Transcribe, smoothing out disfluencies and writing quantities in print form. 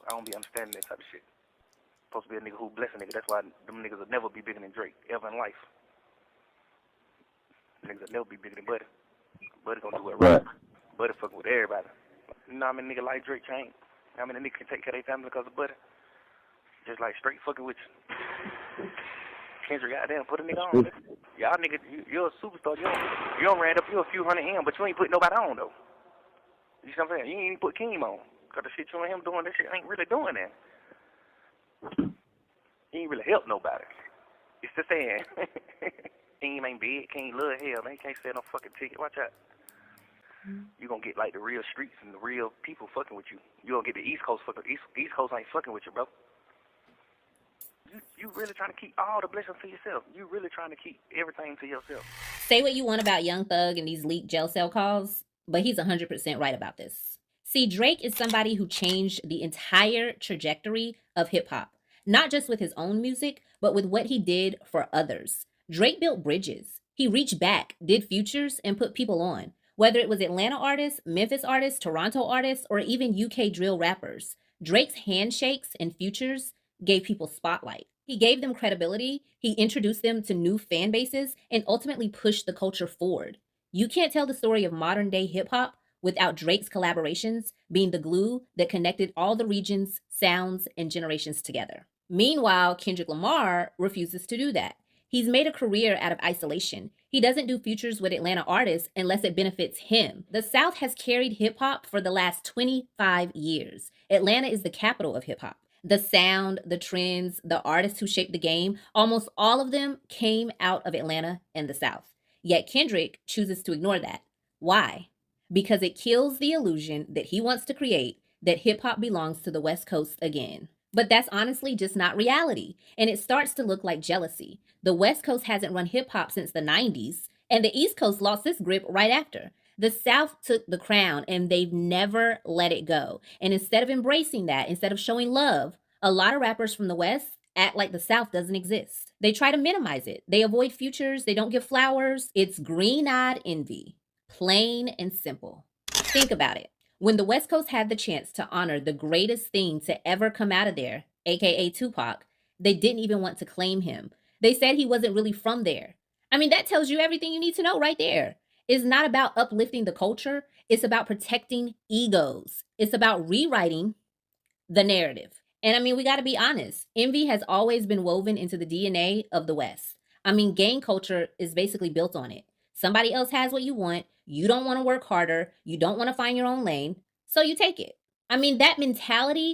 I don't be understanding that type of shit. Supposed to be a nigga who bless a nigga. That's why them niggas will never be bigger than Drake ever in life. Niggas will never be bigger than Buddy. Buddy gonna do it right. Buddy fucking with everybody. You know how many niggas like Drake chain? How many niggas can take care of their family because of Buddy? Just like straight fucking with you. Kendrick, goddamn, put a nigga on. Y'all niggas, you're a superstar. You don't ran up you a few hundred M, but you ain't put nobody on though. You see what I'm saying? You ain't even put Keem on. Cause the shit you and him doing, that shit ain't really doing that. He ain't really help nobody. It's the saying. Keem ain't big, Keem love hell, man. He can't sell no fucking ticket. Watch out. You gonna get like the real streets and the real people fucking with you. You gonna get the East Coast fucking. East Coast ain't fucking with you, bro. You really trying to keep all the blessings to yourself. You really trying to keep everything to yourself. Say what you want about Young Thug and these leaked jail cell calls, but he's 100% right about this. See, Drake is somebody who changed the entire trajectory of hip-hop, not just with his own music, but with what he did for others. Drake built bridges. He reached back, did features, and put people on, whether it was Atlanta artists, Memphis artists, Toronto artists, or even UK drill rappers. Drake's handshakes and features gave people spotlight. He gave them credibility, he introduced them to new fan bases, and ultimately pushed the culture forward. You can't tell the story of modern day hip hop without Drake's collaborations being the glue that connected all the regions, sounds, and generations together. Meanwhile, Kendrick Lamar refuses to do that. He's made a career out of isolation. He doesn't do features with Atlanta artists unless it benefits him. The South has carried hip hop for the last 25 years. Atlanta is the capital of hip hop. The sound, the trends, the artists who shaped the game, almost all of them came out of Atlanta and the South. Yet Kendrick chooses to ignore that. Why? Because it kills the illusion that he wants to create that hip hop belongs to the West Coast again. But that's honestly just not reality, and it starts to look like jealousy. The West Coast hasn't run hip hop since the 90s, and the East Coast lost its grip right after. The South took the crown and they've never let it go. And instead of embracing that, instead of showing love, a lot of rappers from the West act like the South doesn't exist. They try to minimize it. They avoid features. They don't give flowers. It's green-eyed envy, plain and simple. Think about it. When the West Coast had the chance to honor the greatest thing to ever come out of there, aka Tupac, they didn't even want to claim him. They said he wasn't really from there. I mean, that tells you everything you need to know right there. It's not about uplifting the culture. It's about protecting egos. It's about rewriting the narrative. And I mean, we got to be honest. Envy has always been woven into the DNA of the West. I mean, gang culture is basically built on it. Somebody else has what you want. You don't want to work harder. You don't want to find your own lane. So you take it. I mean, that mentality